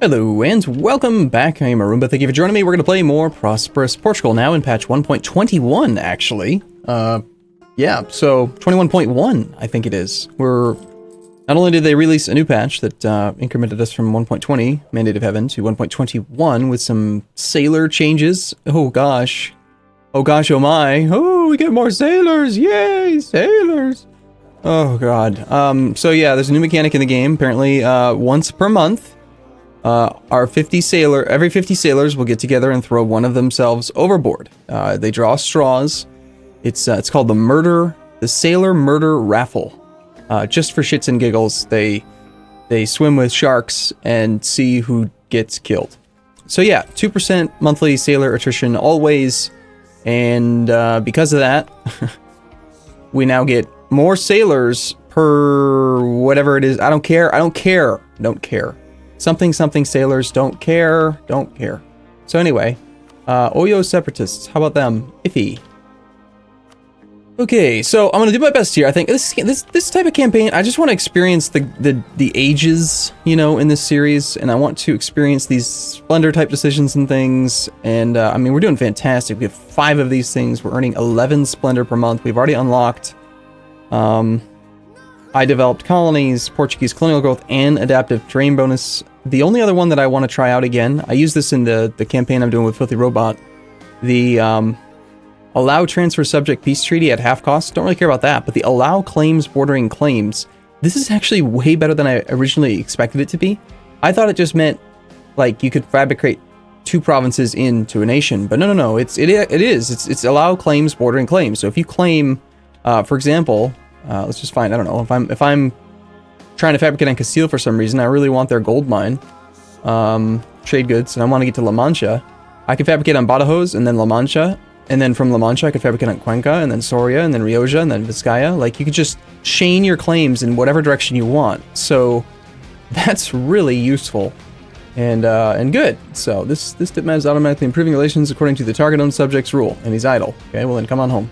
Hello and welcome back. I am Arumba. Thank you for joining me. We're going to play more Prosperous Portugal now in patch 1.21 actually. Yeah, so 21.1 I think it is. Not only did they release a new patch that incremented us from 1.20 Mandate of Heaven to 1.21 with some sailor changes. Oh gosh. Oh gosh, oh my. Oh, we get more sailors. Yay, sailors. Oh god. So yeah, there's a new mechanic in the game. Apparently once per month. Every 50 sailors will get together and throw one of themselves overboard. They draw straws. It's called the Sailor Murder Raffle. Just for shits and giggles, they swim with sharks and see who gets killed. So yeah, 2% monthly sailor attrition always, and because of that, we now get more sailors per whatever it is. I don't care. Something sailors don't care. So anyway, Oyo separatists, how about them? Iffy. Okay, so I'm gonna do my best here. I think this type of campaign, I just want to experience the ages, you know, in this series, and I want to experience these Splendor type decisions and things. And I mean, we're doing fantastic. We have 5 of these things. We're earning 11 Splendor per month. We've already unlocked high developed colonies, Portuguese colonial growth, and adaptive terrain bonus. The only other one that I want to try out again, I use this in the campaign I'm doing with Filthy Robot, the allow transfer subject peace treaty at half cost. Don't really care about that, but the allow claims bordering claims, this is actually way better than I originally expected it to be. I thought it just meant like you could fabricate 2 provinces into a nation, but no, it is. It's allow claims bordering claims. So if you claim, for example, let's just find, I don't know, if I'm trying to fabricate on Castile for some reason, I really want their gold mine, trade goods, and I want to get to La Mancha, I could fabricate on Badajoz and then La Mancha, and then from La Mancha I could fabricate on Cuenca, and then Soria, and then Rioja, and then Vizcaya. Like, you could just chain your claims in whatever direction you want. So that's really useful and good. So this diplomat is automatically improving relations according to the target-owned subject's rule, and he's idle. Okay, well then come on home.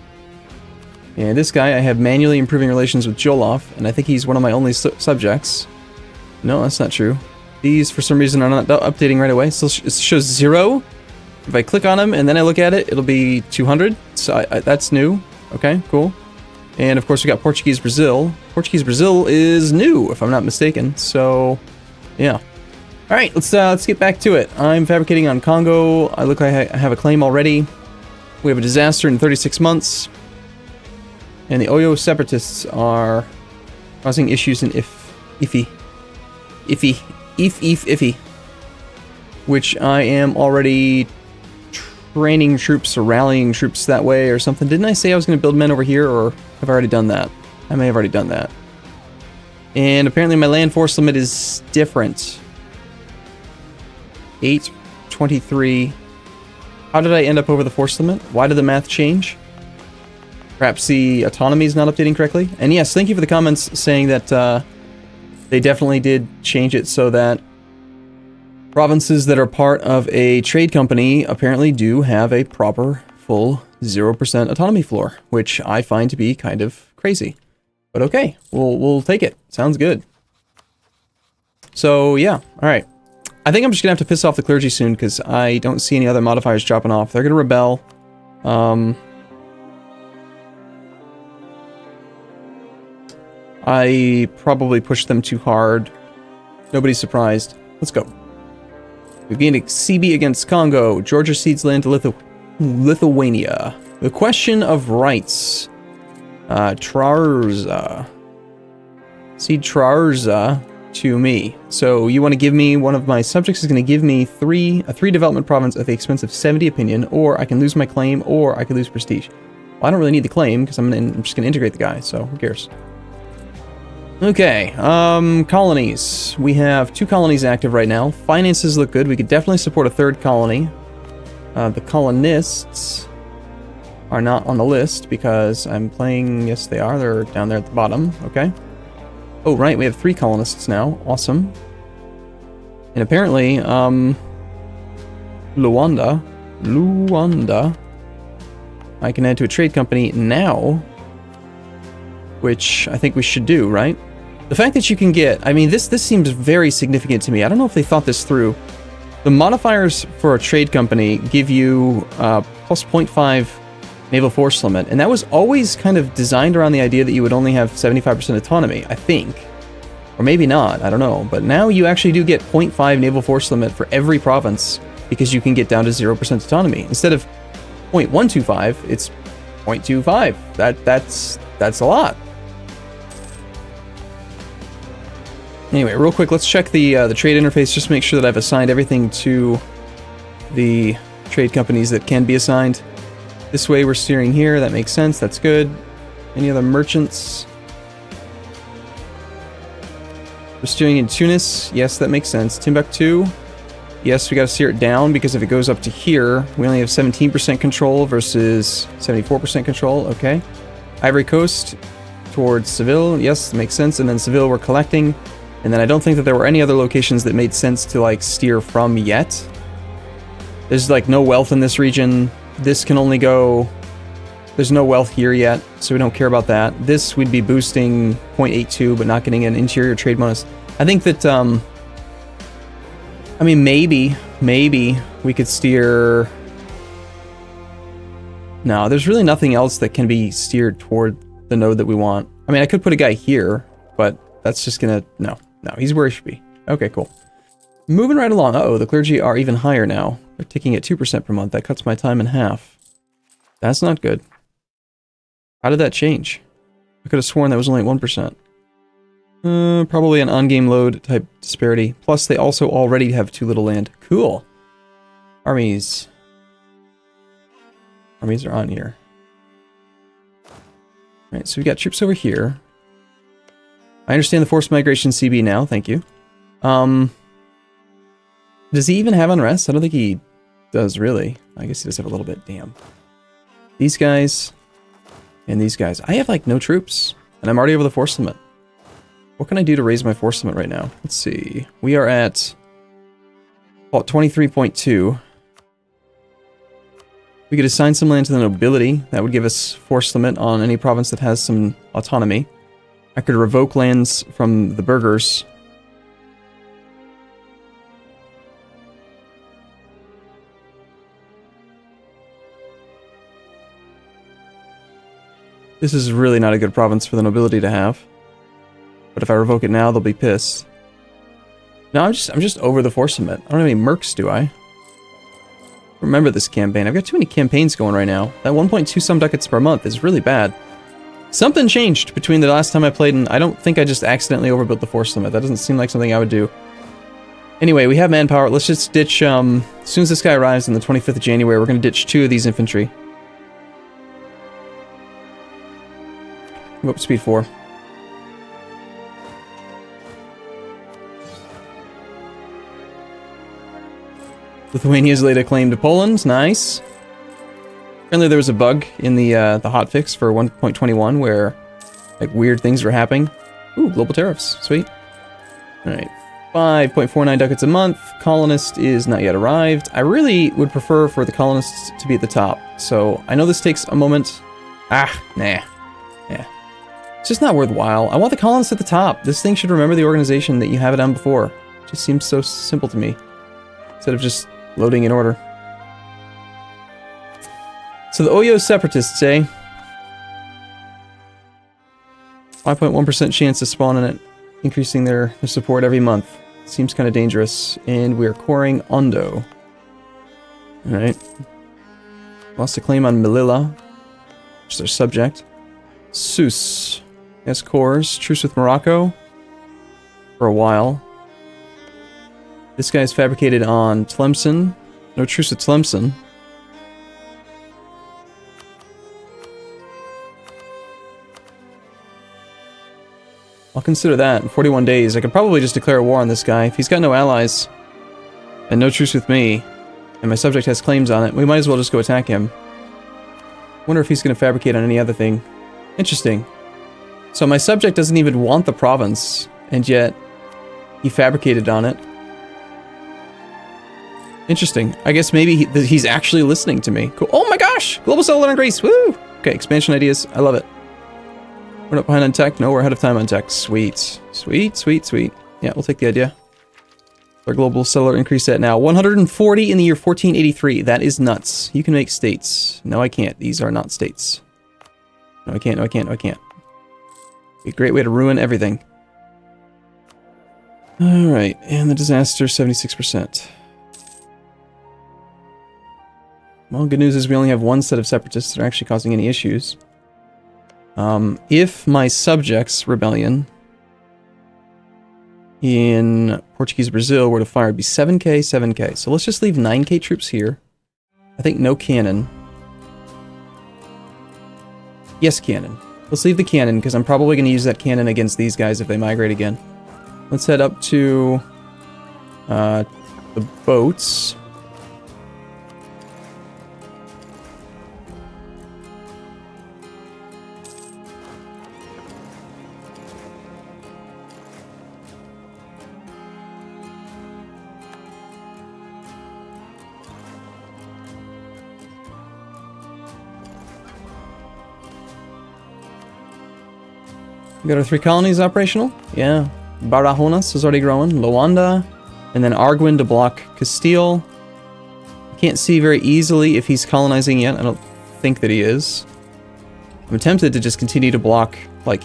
And this guy, I have manually improving relations with Joloff, and I think he's one of my only subjects. No, that's not true. These, for some reason, are not updating right away. So it shows 0. If I click on him and then I look at it, it'll be 200. So that's new. Okay, cool. And of course, we got Portuguese Brazil. Portuguese Brazil is new, if I'm not mistaken. So, yeah. All right, let's get back to it. I'm fabricating on Congo. I look like I have a claim already. We have a disaster in 36 months. And the Oyo separatists are causing issues in Iffy. Which I am already training troops or rallying troops that way or something. Didn't I say I was going to build men over here, or have I already done that? I may have already done that. And apparently my land force limit is different. 823. How did I end up over the force limit? Why did the math change? Perhaps the autonomy is not updating correctly. And yes, thank you for the comments saying that they definitely did change it so that provinces that are part of a trade company apparently do have a proper full 0% autonomy floor, which I find to be kind of crazy. But okay, we'll take it. Sounds good. So yeah, all right. I think I'm just gonna have to piss off the clergy soon because I don't see any other modifiers dropping off. They're gonna rebel. I probably pushed them too hard. Nobody's surprised. Let's go. We've gained a CB against Congo. Georgia cedes land to Lithuania. The question of rights. Trarza. Cede Trarza to me. So you want to give me, one of my subjects is going to give me a 3 development province at the expense of 70 opinion, or I can lose my claim, or I can lose prestige. Well, I don't really need the claim because I'm just going to integrate the guy, so who cares? Okay, colonies. We have 2 colonies active right now. Finances look good. We could definitely support a 3rd colony. The colonists are not on the list because I'm playing... Yes, they are. They're down there at the bottom. Okay. Oh, right. We have 3 colonists now. Awesome. And apparently, Luanda. I can add to a trade company now, which I think we should do, right? The fact that you can get, I mean, this seems very significant to me. I don't know if they thought this through. The modifiers for a trade company give you plus 0.5 naval force limit, and that was always kind of designed around the idea that you would only have 75% autonomy, I think. Or maybe not, I don't know. But now you actually do get 0.5 naval force limit for every province because you can get down to 0% autonomy. Instead of 0.125, it's 0.25. That's a lot. Anyway, real quick, let's check the trade interface just to make sure that I've assigned everything to the trade companies that can be assigned. This way we're steering here, that makes sense, that's good. Any other merchants? We're steering in Tunis, yes, that makes sense. Timbuktu, yes, we gotta steer it down because if it goes up to here, we only have 17% control versus 74% control, okay. Ivory Coast towards Seville, yes, that makes sense, and then Seville we're collecting. And then I don't think that there were any other locations that made sense to, like, steer from yet. There's, like, no wealth in this region. This can only go... There's no wealth here yet, so we don't care about that. This, we'd be boosting 0.82, but not getting an interior trade bonus. I think that, I mean, maybe we could steer... No, there's really nothing else that can be steered toward the node that we want. I mean, I could put a guy here, but that's just gonna... No, he's where he should be. Okay, cool. Moving right along. Uh-oh, the clergy are even higher now. They're ticking at 2% per month. That cuts my time in half. That's not good. How did that change? I could have sworn that was only at 1%. Probably an on-game load type disparity. Plus, they also already have too little land. Cool. Armies. Armies are on here. Alright, so we got troops over here. I understand the forced migration CB now, thank you. Does he even have unrest? I don't think he does, really. I guess he does have a little bit, damn. These guys, and these guys. I have, like, no troops, and I'm already over the force limit. What can I do to raise my force limit right now? Let's see. We are at, well, 23.2. We could assign some land to the nobility. That would give us force limit on any province that has some autonomy. I could revoke lands from the burghers. This is really not a good province for the nobility to have. But if I revoke it now, they'll be pissed. No, I'm just over the force limit. I don't have any mercs, do I? Remember this campaign. I've got too many campaigns going right now. That 1.2 some ducats per month is really bad. Something changed between the last time I played, and I don't think I just accidentally overbuilt the force limit. That doesn't seem like something I would do. Anyway, we have manpower. Let's just ditch, as soon as this guy arrives on the 25th of January, we're going to ditch 2 of these infantry. Move up to speed 4. Lithuania's laid a claim to Poland. Nice. Apparently there was a bug in the hotfix for 1.21 where, like, weird things were happening. Ooh, global tariffs. Sweet. Alright. 5.49 ducats a month. Colonist is not yet arrived. I really would prefer for the colonists to be at the top. So, I know this takes a moment. Nah. Yeah. It's just not worthwhile. I want the colonists at the top. This thing should remember the organization that you have it on before. It just seems so simple to me. Instead of just loading in order. So the Oyo separatists, eh? 5.1% chance to spawn in it, increasing their support every month. Seems kind of dangerous. And we're coring Ondo. Alright. Lost a claim on Melilla, which is their subject. Sus. Yes, cores. Truce with Morocco. For a while. This guy's fabricated on Tlemcen. No truce with Tlemcen. I'll consider that. In 41 days, I could probably just declare a war on this guy. If he's got no allies, and no truce with me, and my subject has claims on it, we might as well just go attack him. Wonder if he's going to fabricate on any other thing. Interesting. So my subject doesn't even want the province, and yet he fabricated on it. Interesting. I guess maybe he's actually listening to me. Cool. Oh my gosh! Global Cellular Grace! Woo! Okay, expansion ideas. I love it. We're not behind on tech. No, we're ahead of time on tech. Sweet. Sweet, sweet, sweet. Yeah, we'll take the idea. Our global settler increase that now. 140 in the year 1483. That is nuts. You can make states. No, I can't. These are not states. No, I can't. No, I can't. No, I can't. A great way to ruin everything. Alright, and the disaster, 76%. Well, good news is we only have one set of separatists that are actually causing any issues. If my subjects' rebellion in Portuguese Brazil were to fire, it'd be 7k, 7k. So let's just leave 9k troops here. I think no cannon. Yes, cannon. Let's leave the cannon, because I'm probably going to use that cannon against these guys if they migrate again. Let's head up to the boats. We got our 3 colonies operational. Yeah. Barajonas is already growing. Luanda. And then Arguin to block Castile. Can't see very easily if he's colonizing yet. I don't think that he is. I'm tempted to just continue to block, like,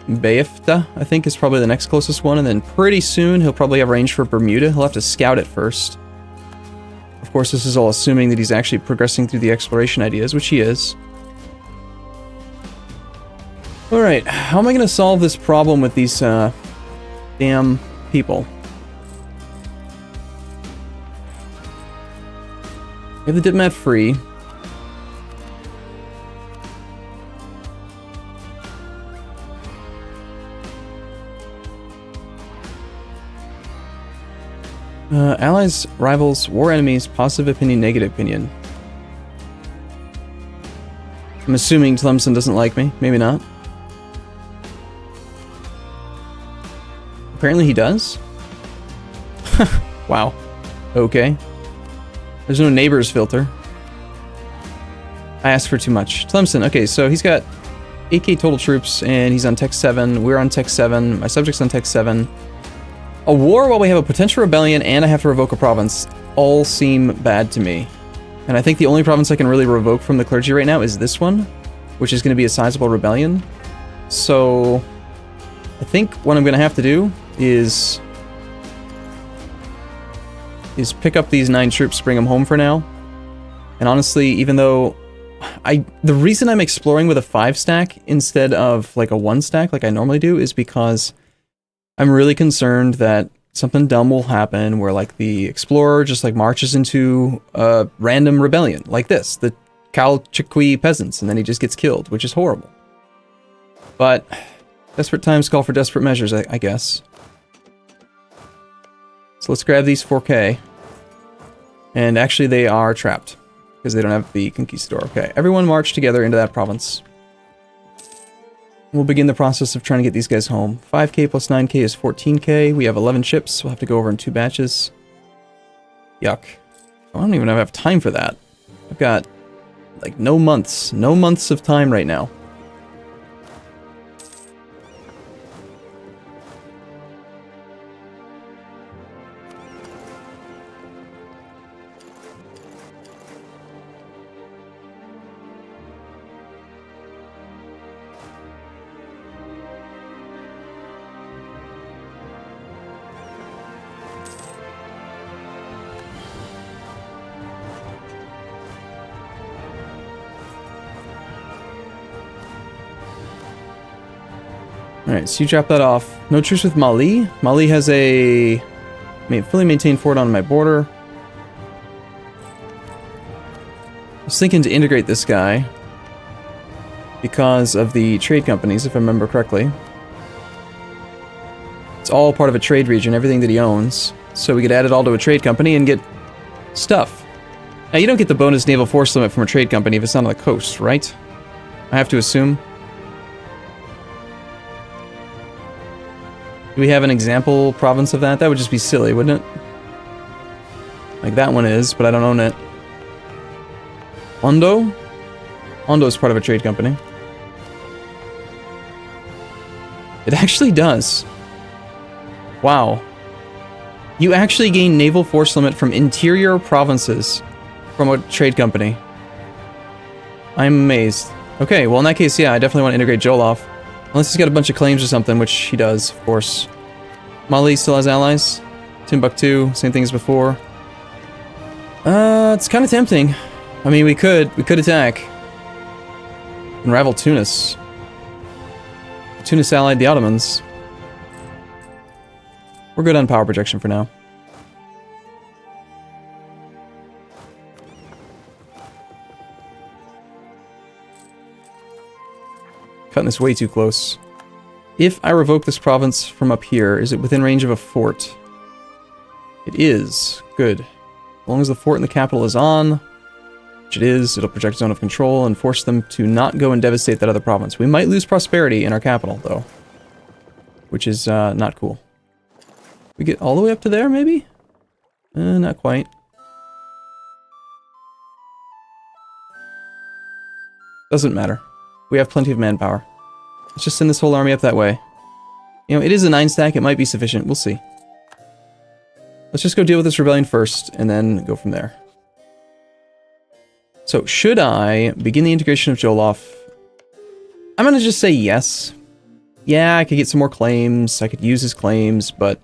Baefta, I think is probably the next closest one. And then pretty soon he'll probably have range for Bermuda. He'll have to scout it first. Of course, this is all assuming that he's actually progressing through the exploration ideas, which he is. Alright, how am I going to solve this problem with these, damn people? We have the diplomat free. Allies, rivals, war enemies, positive opinion, negative opinion. I'm assuming Tlemcen doesn't like me. Maybe not. Apparently he does. Wow. Okay. There's no neighbors filter. I asked for too much. Tlemcen, okay, so he's got 8k total troops, and he's on Tech 7. We're on Tech 7. My subject's on Tech 7. A war while we have a potential rebellion, and I have to revoke a province, all seem bad to me. And I think the only province I can really revoke from the clergy right now is this one, which is going to be a sizable rebellion. So I think what I'm going to have to do is pick up these 9 troops, bring them home for now. And honestly, even though the reason I'm exploring with a 5 stack instead of like a 1 stack like I normally do is because I'm really concerned that something dumb will happen where like the explorer just like marches into a random rebellion like this, the Calchiqui peasants, and then he just gets killed, which is horrible. But desperate times call for desperate measures, I guess. So let's grab these 4k. And actually they are trapped, because they don't have the Conquistador. Okay, everyone march together into that province. We'll begin the process of trying to get these guys home. 5k plus 9k is 14k. We have 11 ships. We'll have to go over in 2 batches. Yuck. I don't even have time for that. I've got, like, no months of time right now. Alright, so you drop that off. No truce with Mali. Mali has a fully maintained fort on my border. I was thinking to integrate this guy because of the trade companies, if I remember correctly. It's all part of a trade region, everything that he owns. So we could add it all to a trade company and get stuff. Now, you don't get the bonus naval force limit from a trade company if it's not on the coast, right? I have to assume. Do we have an example province of that? That would just be silly, wouldn't it? Like that one is, but I don't own it. Ondo? Ondo is part of a trade company. It actually does. Wow. You actually gain naval force limit from interior provinces from a trade company. I'm amazed. Okay, well in that case, yeah, I definitely want to integrate Joloff. Unless he's got a bunch of claims or something, which he does, of course. Mali still has allies. Timbuktu, same thing as before. It's kind of tempting. I mean, we could attack. Unravel Tunis. Tunis allied the Ottomans. We're good on power projection for now. Cutting this way too close. If I revoke this province from up here, is it within range of a fort? It is. Good. As long as the fort in the capital is on, which it is, it'll project zone of control and force them to not go and devastate that other province. We might lose prosperity in our capital, though. Which is not cool. We get all the way up to there, maybe? Not quite. Doesn't matter. We have plenty of manpower. Let's just send this whole army up that way. You know, it is a 9 stack. It might be sufficient. We'll see. Let's just go deal with this rebellion first, and then go from there. So, should I begin the integration of Joloff? I'm gonna just say yes. Yeah, I could get some more claims. I could use his claims, but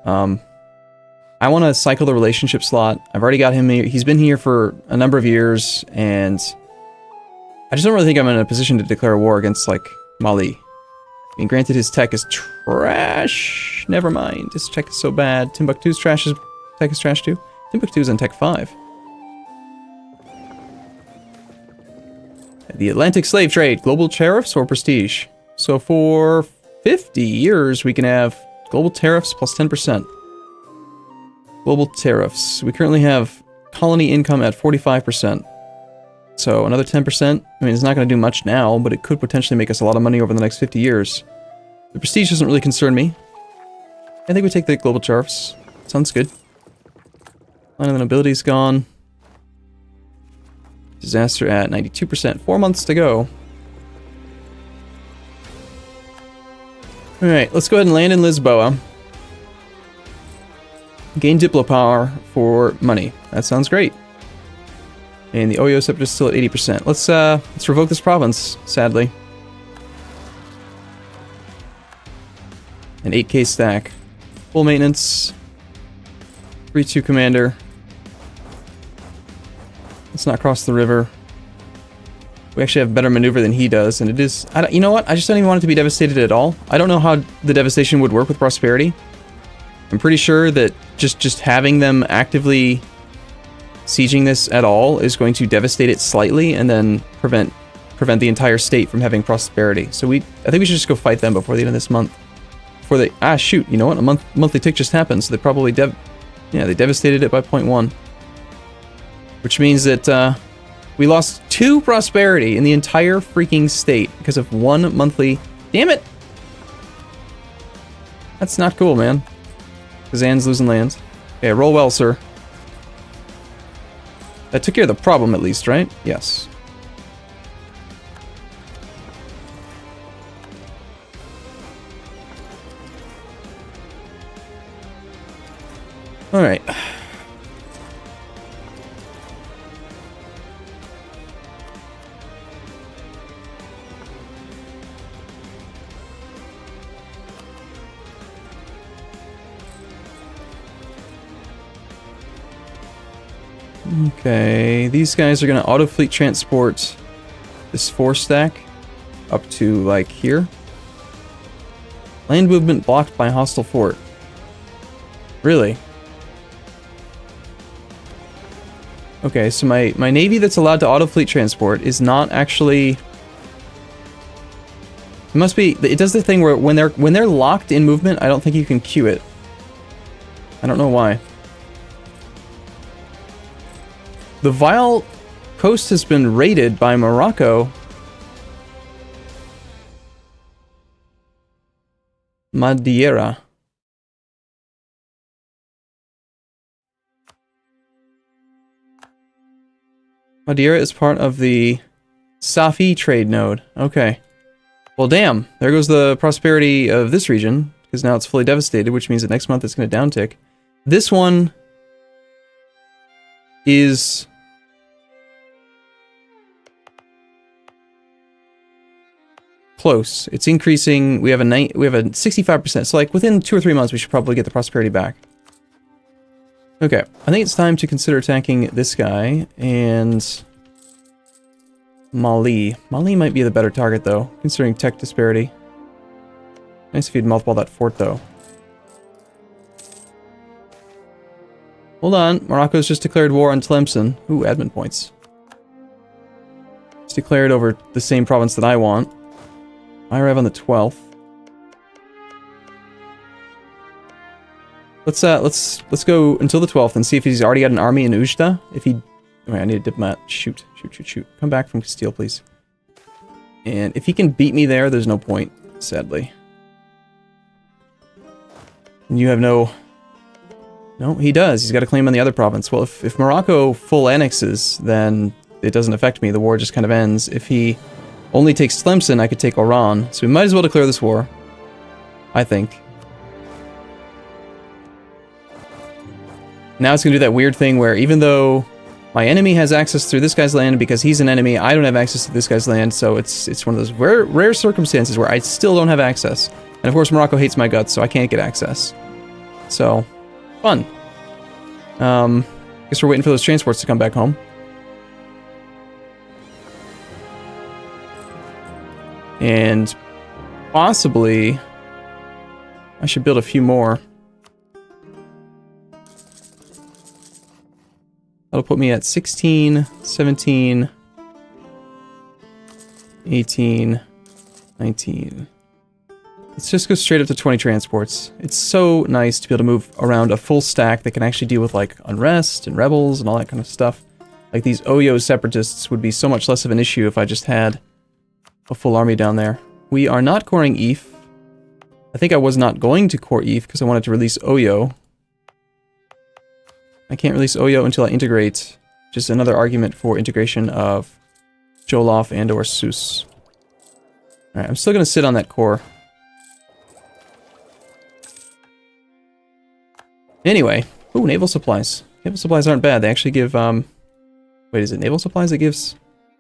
I want to cycle the relationship slot. I've already got him here. He's been here for a number of years, and I just don't really think I'm in a position to declare a war against, like, Mali. I mean, granted, his tech is trash. Never mind. His tech is so bad. Timbuktu's tech is trash too. Timbuktu's on tech 5. The Atlantic slave trade. Global tariffs or prestige? So for 50 years, we can have global tariffs plus 10%. Global tariffs. We currently have colony income at 45%. So another 10%. I mean, it's not going to do much now, but it could potentially make us a lot of money over the next 50 years. The prestige doesn't really concern me. I think we take the global tariffs. Sounds good. Line of the nobility's gone. Disaster at 92%. 4 months to go. Alright, let's go ahead and land in Lisboa. Gain Diplo power for money. That sounds great. And the Oyo scepter is still at 80%. Let's revoke this province, sadly. An 8k stack. Full maintenance. 3-2 commander. Let's not cross the river. We actually have better maneuver than he does, and it is... you know what? I just don't even want it to be devastated at all. I don't know how the devastation would work with prosperity. I'm pretty sure that just having them actively sieging this at all is going to devastate it slightly, and then prevent the entire state from having prosperity. So I think we should just go fight them before the end of this month. Before they... shoot, you know what? Monthly tick just happened, so they probably they devastated it by 0.1. Which means that, we lost 2 prosperity in the entire freaking state because of 1 monthly... Damn it! That's not cool, man. Kazan's losing lands. Okay, roll well, sir. That took care of the problem, at least, right? Yes. Alright. Okay, these guys are going to auto-fleet transport this 4 stack up to, like, here. Land movement blocked by hostile fort. Really? Okay, so my navy that's allowed to auto-fleet transport is not actually... It must be... It does the thing where when they're locked in movement, I don't think you can queue it. I don't know why. The Vile coast has been raided by Morocco. Madeira. Madeira is part of the Safi trade node. Okay. Well, damn. There goes the prosperity of this region, because now it's fully devastated, which means that next month it's going to downtick. This one is... close. It's increasing. We have a 65%. So like within 2 or 3 months we should probably get the prosperity back. Okay, I think it's time to consider attacking this guy and Mali. Mali might be the better target though, considering tech disparity. Nice if you'd multiply that fort though. Hold on, Morocco's just declared war on Tlemcen. Ooh, admin points. It's declared over the same province that I want. I arrive on the 12th. Let's go until the 12th and see if he's already got an army in Ujda. If he... Wait, I need a diplomat. Shoot. Come back from Castile, please. And if he can beat me there, there's no point, sadly. And you have no... No, he does. He's got a claim on the other province. Well, if Morocco full annexes, then it doesn't affect me. The war just kind of ends. If he... only takes Tlemcen, I could take Oran, so we might as well declare this war. I think. Now it's going to do that weird thing where even though my enemy has access through this guy's land, because he's an enemy, I don't have access to this guy's land, so it's one of those rare circumstances where I still don't have access. And of course Morocco hates my guts, so I can't get access. So, fun. Guess we're waiting for those transports to come back home. And possibly I should build a few more. That'll put me at 16, 17, 18, 19. Let's just go straight up to 20 transports. It's so nice to be able to move around a full stack that can actually deal with like unrest and rebels and all that kind of stuff. Like these Oyo separatists would be so much less of an issue if I just had a full army down there. We are not coring Eve. I think I was not going to core Eve because I wanted to release Oyo. I can't release Oyo until I integrate. Just another argument for integration of Jolof and or Sus. Alright, I'm still going to sit on that core. Anyway. Ooh, naval supplies. Naval supplies aren't bad. They actually give, wait, is it naval supplies that gives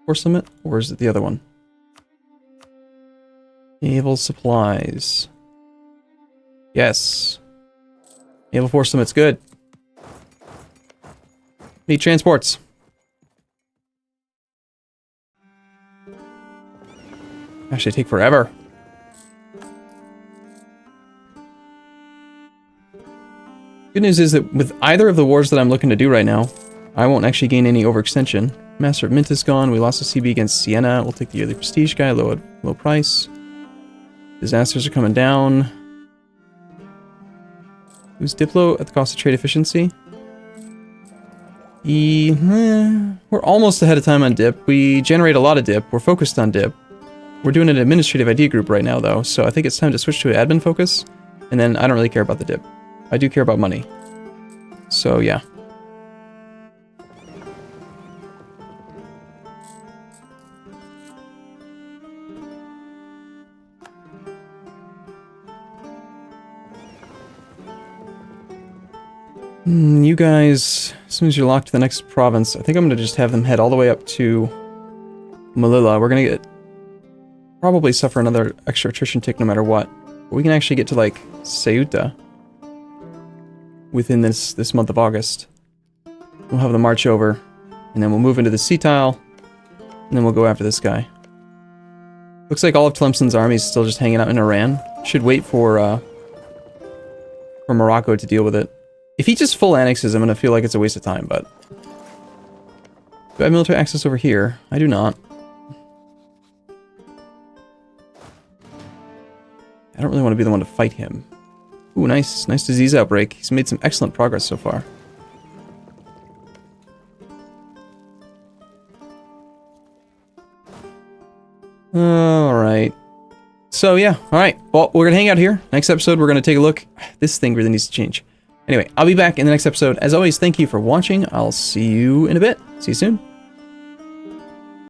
force limit? Or is it the other one? Naval supplies. Yes. Naval force limit's good. Need transports. Actually take forever. Good news is that with either of the wars that I'm looking to do right now, I won't actually gain any overextension. Master of Mint is gone. We lost a CB against Siena. We'll take the yearly prestige guy, low price. Disasters are coming down. Who's Diplo at the cost of trade efficiency? We're almost ahead of time on dip. We generate a lot of dip. We're focused on dip. We're doing an administrative idea group right now, though, so I think it's time to switch to an admin focus, and then I don't really care about the dip. I do care about money. So, yeah. You guys, as soon as you're locked to the next province, I think I'm going to just have them head all the way up to Melilla. We're going to get probably suffer another extra attrition tick no matter what. But we can actually get to, like, Ceuta within this month of August. We'll have the march over, and then we'll move into the sea tile, and then we'll go after this guy. Looks like all of Tlemcen's army is still just hanging out in Iran. Should wait for Morocco to deal with it. If he just full annexes, I'm going to feel like it's a waste of time, but... Do I have military access over here? I do not. I don't really want to be the one to fight him. Ooh, nice disease outbreak. He's made some excellent progress so far. Alright. So, yeah. Alright. Well, we're going to hang out here. Next episode, we're going to take a look. This thing really needs to change. Anyway, I'll be back in the next episode. As always, thank you for watching. I'll see you in a bit. See you soon.